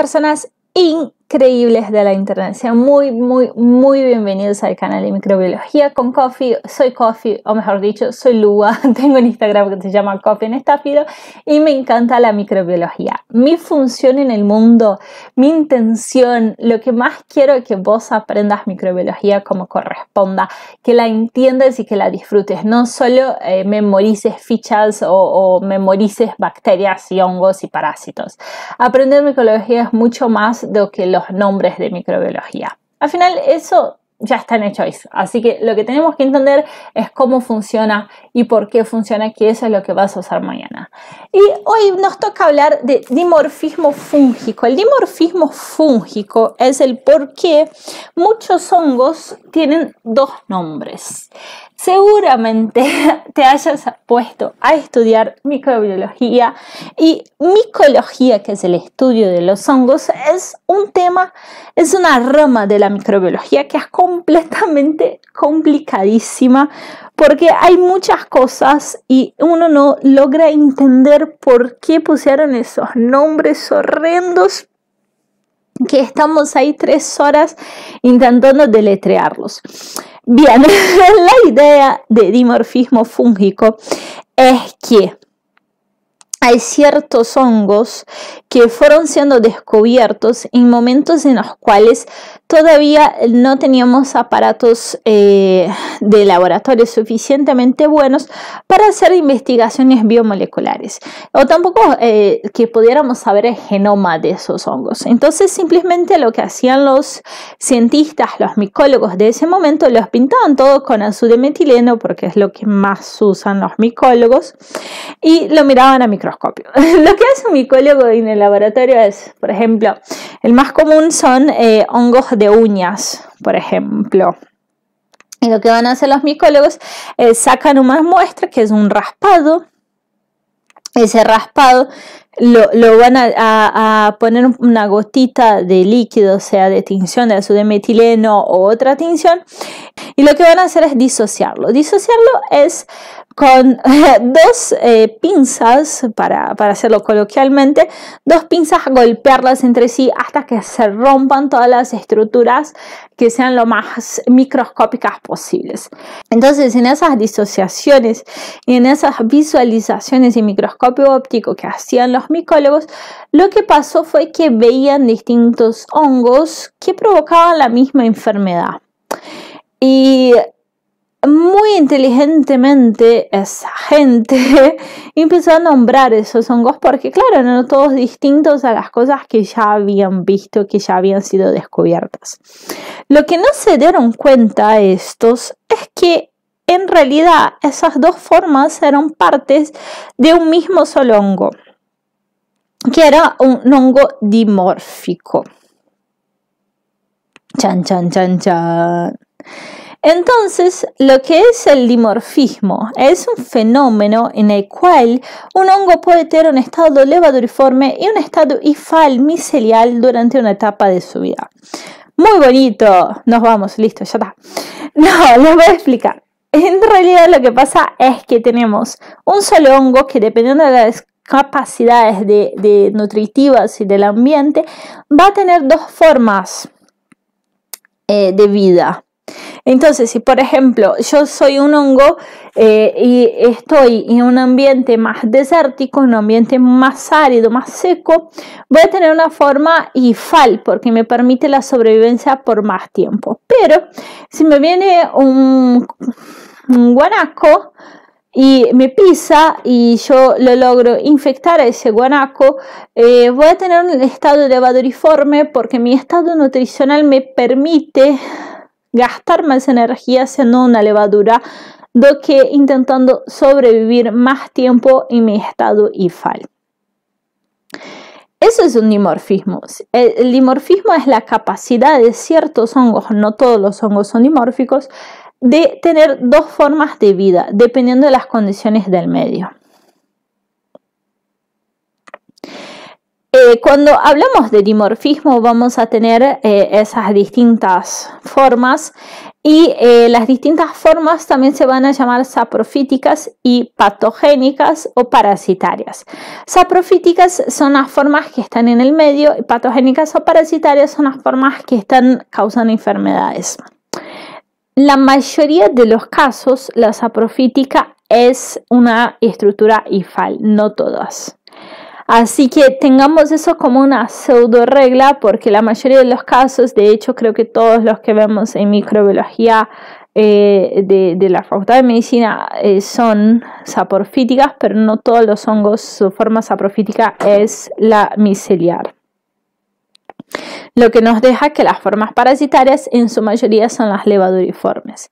personas increíbles de la internet, sean muy bienvenidos al canal de Microbiología con Coffee. Soy Coffee, o mejor dicho, soy Lua. Tengo un Instagram que se llama Coffee en Estáfido y me encanta la microbiología. Mi función en el mundo, mi intención, lo que más quiero es que vos aprendas microbiología como corresponda, que la entiendas y que la disfrutes, no solo memorices fichas o memorices bacterias y hongos y parásitos. Aprender microbiología es mucho más de que los nombres de microbiología. Al final eso ya están hechos, así que lo que tenemos que entender es cómo funciona y por qué funciona, que eso es lo que vas a usar mañana. Y hoy nos toca hablar de dimorfismo fúngico. El dimorfismo fúngico es el por qué muchos hongos tienen dos nombres. Seguramente te hayas puesto a estudiar microbiología y micología, que es el estudio de los hongos, es un tema, es una rama de la microbiología que es completamente complicadísima porque hay muchas cosas y uno no logra entender por qué pusieron esos nombres horrendos que estamos ahí 3 horas intentando deletrearlos. Bien, la idea de dimorfismo fúngico es que hay ciertos hongos que fueron siendo descubiertos en momentos en los cuales todavía no teníamos aparatos de laboratorio suficientemente buenos para hacer investigaciones biomoleculares o tampoco que pudiéramos saber el genoma de esos hongos. Entonces simplemente lo que hacían los cientistas, los micólogos de ese momento, los pintaban todo con azul de metileno porque es lo que más usan los micólogos y lo miraban a microscopio. Lo que hace un micólogo en el laboratorio es, por ejemplo, el más común son hongos de uñas, por ejemplo. Y lo que van a hacer los micólogos es sacan una muestra que es un raspado. Ese raspado lo van a poner una gotita de líquido, o sea, de tinción de azul de metileno o otra tinción. Y lo que van a hacer es disociarlo. Disociarlo es con dos pinzas, para hacerlo coloquialmente, dos pinzas, golpearlas entre sí hasta que se rompan todas las estructuras que sean lo más microscópicas posibles. Entonces, en esas disociaciones y en esas visualizaciones en microscopio óptico que hacían los micólogos, lo que pasó fue que veían distintos hongos que provocaban la misma enfermedad. Y muy inteligentemente esa gente empezó a nombrar esos hongos porque, claro, eran todos distintos a las cosas que ya habían visto, que ya habían sido descubiertas. Lo que no se dieron cuenta estos es que en realidad esas dos formas eran partes de un mismo solo hongo, que era un hongo dimórfico. Chan, chan, chan, chan. Entonces, lo que es el dimorfismo es un fenómeno en el cual un hongo puede tener un estado levaduriforme y un estado hifal micelial durante una etapa de su vida. Muy bonito, nos vamos, listo, ya está. No, les voy a explicar. En realidad lo que pasa es que tenemos un solo hongo que, dependiendo de las capacidades de nutritivas y del ambiente, va a tener dos formas de vida. Entonces, si por ejemplo yo soy un hongo y estoy en un ambiente más desértico, un ambiente más árido, más seco, voy a tener una forma hifal porque me permite la sobrevivencia por más tiempo. Pero si me viene un guanaco y me pisa y yo lo logro infectar a ese guanaco, voy a tener un estado levaduriforme porque mi estado nutricional me permite gastar más energía siendo una levadura do que intentando sobrevivir más tiempo en mi estado hifal. Eso es un dimorfismo. El dimorfismo es la capacidad de ciertos hongos, no todos los hongos son dimórficos, de tener dos formas de vida dependiendo de las condiciones del medio. Cuando hablamos de dimorfismo vamos a tener esas distintas formas y las distintas formas también se van a llamar saprofíticas y patogénicas o parasitarias. Saprofíticas son las formas que están en el medio y patogénicas o parasitarias son las formas que están causando enfermedades. La mayoría de los casos la saprofítica es una estructura hifal, no todas. Así que tengamos eso como una pseudo regla porque la mayoría de los casos, de hecho creo que todos los que vemos en microbiología de la Facultad de Medicina son saprofíticas, pero no todos los hongos, su forma saprofítica es la miceliar. Lo que nos deja que las formas parasitarias en su mayoría son las levaduriformes.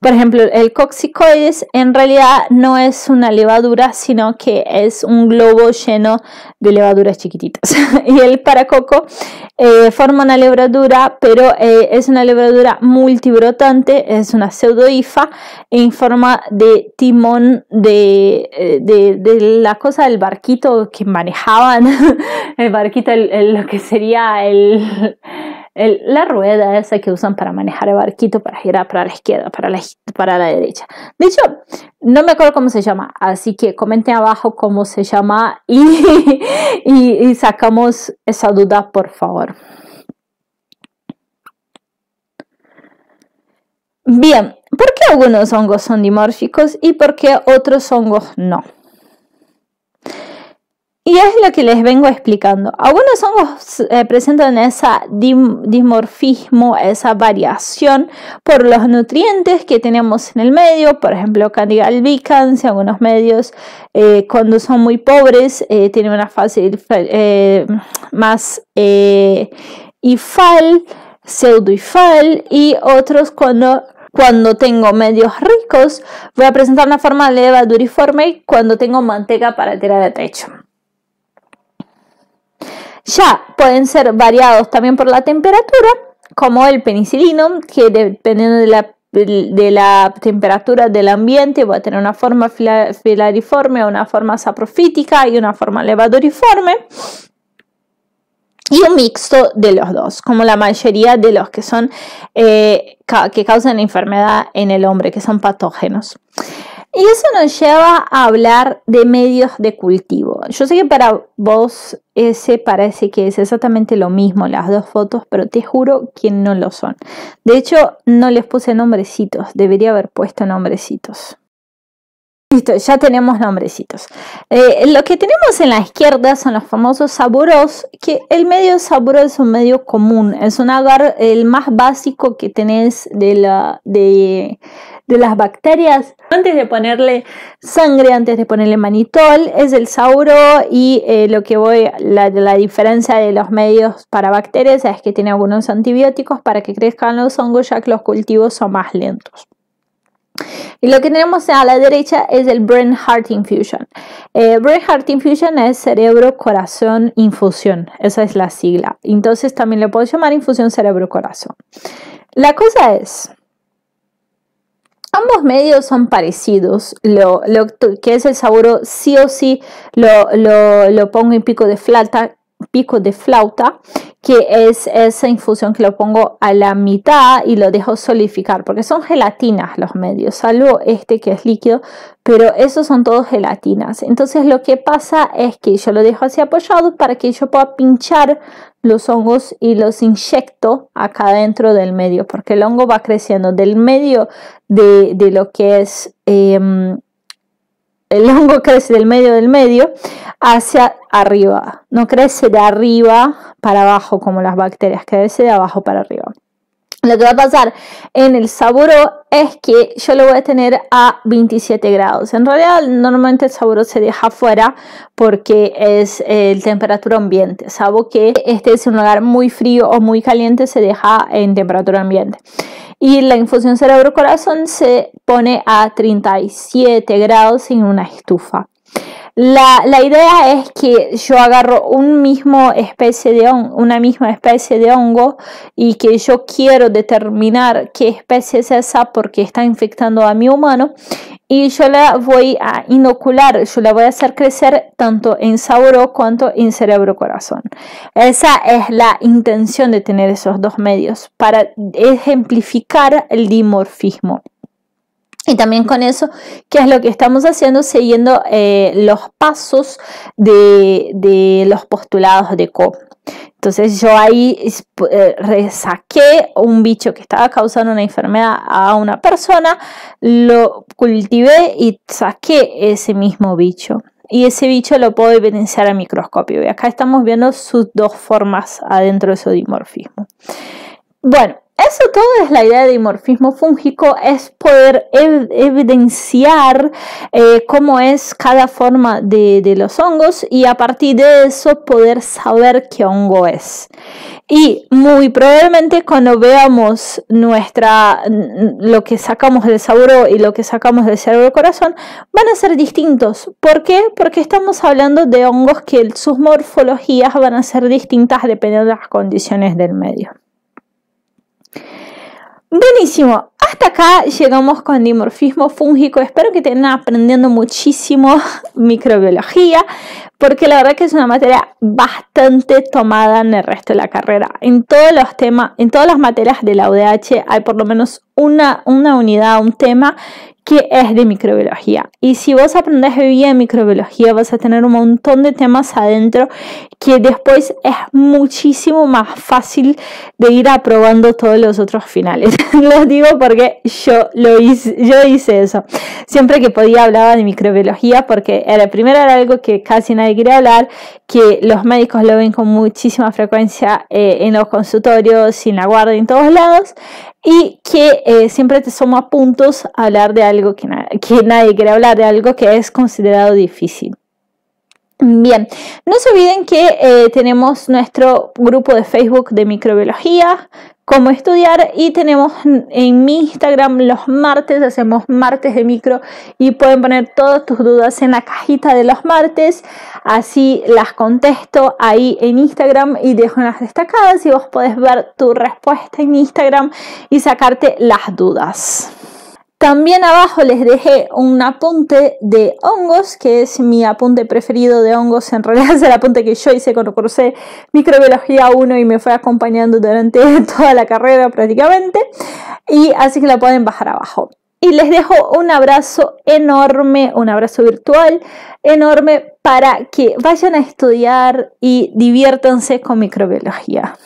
Por ejemplo, el Coccicoides en realidad no es una levadura, sino que es un globo lleno de levaduras chiquititas. Y el paracoco forma una levadura, pero es una levadura multibrotante, es una pseudohifa en forma de timón de la cosa del barquito que manejaban, el barquito, lo que sería la rueda esa que usan para manejar el barquito para girar para la izquierda, para la derecha. De hecho, no me acuerdo cómo se llama, así que comenten abajo cómo se llama y sacamos esa duda, por favor. Bien, ¿por qué algunos hongos son dimórficos y por qué otros hongos no? Y es lo que les vengo explicando. Algunos hongos presentan ese dimorfismo, esa variación por los nutrientes que tenemos en el medio. Por ejemplo, Candida albicans, en algunos medios, cuando son muy pobres, tienen una fase más hifal, pseudohifal, y otros cuando tengo medios ricos, voy a presentar una forma levaduriforme cuando tengo manteca para tirar de techo. Ya pueden ser variados también por la temperatura, como el penicilino, que dependiendo de la temperatura del ambiente va a tener una forma filariforme, una forma saprofítica y una forma levaduriforme. Y un mixto de los dos, como la mayoría de los que son que causan enfermedad en el hombre, que son patógenos. Y eso nos lleva a hablar de medios de cultivo. Yo sé que para vos ese parece que es exactamente lo mismo, las dos fotos, pero te juro que no lo son. De hecho, no les puse nombrecitos, debería haber puesto nombrecitos. Listo, ya tenemos nombrecitos. Lo que tenemos en la izquierda son los famosos saboros, que el medio saburo es un medio común, es un agar el más básico que tenés de las bacterias. Antes de ponerle sangre, antes de ponerle manitol, es el sauro y la diferencia de los medios para bacterias es que tiene algunos antibióticos para que crezcan los hongos, ya que los cultivos son más lentos. Y lo que tenemos a la derecha es el Brain Heart Infusion. Brain Heart Infusion es cerebro-corazón infusión, esa es la sigla. Entonces también le puedo llamar infusión cerebro-corazón. La cosa es, ambos medios son parecidos. Lo que es el saburo sí o sí lo pongo en pico de flauta, que es esa infusión que lo pongo a la mitad y lo dejo solidificar, porque son gelatinas los medios, salvo este que es líquido, pero esos son todos gelatinas. Entonces lo que pasa es que yo lo dejo así apoyado para que yo pueda pinchar los hongos y los inyecto acá dentro del medio, porque el hongo va creciendo del medio de lo que es el hongo crece del medio hacia arriba, no crece de arriba para abajo como las bacterias, crece de abajo para arriba. Lo que va a pasar en el saburo es que yo lo voy a tener a 27 grados. En realidad, normalmente el saburo se deja afuera porque es temperatura ambiente. Salvo que este es un lugar muy frío o muy caliente, se deja en temperatura ambiente. Y la infusión cerebro-corazón se pone a 37 grados en una estufa. La idea es que yo agarro una misma especie de hongo y que yo quiero determinar qué especie es esa porque está infectando a mi humano, y yo la voy a inocular, yo la voy a hacer crecer tanto en Sauro cuanto en Cerebro Corazón. Esa es la intención de tener esos dos medios, para ejemplificar el dimorfismo. Y también con eso, ¿qué es lo que estamos haciendo? Siguiendo los pasos de los postulados de Coe. Entonces yo ahí saqué un bicho que estaba causando una enfermedad a una persona, lo cultivé y saqué ese mismo bicho. Y ese bicho lo puedo evidenciar a microscopio. Y acá estamos viendo sus dos formas adentro de su dimorfismo. Bueno, eso todo es la idea de dimorfismo fúngico, es poder evidenciar cómo es cada forma de los hongos y a partir de eso poder saber qué hongo es. Y muy probablemente cuando veamos lo que sacamos del Sauro y lo que sacamos del Cerebro Corazón van a ser distintos. ¿Por qué? Porque estamos hablando de hongos que sus morfologías van a ser distintas dependiendo de las condiciones del medio. Buenísimo, hasta acá llegamos con dimorfismo fúngico. Espero que estén aprendiendo muchísimo microbiología, porque la verdad que es una materia bastante tomada en el resto de la carrera. En todos los temas, en todas las materias de la UDH hay por lo menos una unidad, un tema que es de microbiología. Y si vos aprendés bien microbiología, vas a tener un montón de temas adentro que después es muchísimo más fácil de ir aprobando todos los otros finales. Lo digo porque yo hice eso. Siempre que podía hablaba de microbiología porque primero era algo que casi nadie quería hablar, que los médicos lo ven con muchísima frecuencia en los consultorios, en la guardia, en todos lados, y que siempre te suma puntos a hablar de algo que nadie quiere hablar, de algo que es considerado difícil. Bien, no se olviden que tenemos nuestro grupo de Facebook de microbiología, cómo estudiar, y tenemos en mi Instagram los martes, hacemos martes de micro y pueden poner todas tus dudas en la cajita de los martes, así las contesto ahí en Instagram y dejo las destacadas y vos podés ver tu respuesta en Instagram y sacarte las dudas. También abajo les dejé un apunte de hongos, que es mi apunte preferido de hongos. En realidad es el apunte que yo hice cuando cursé microbiología 1 y me fue acompañando durante toda la carrera prácticamente. Y así que la pueden bajar abajo. Y les dejo un abrazo enorme, un abrazo virtual enorme para que vayan a estudiar y diviértanse con microbiología.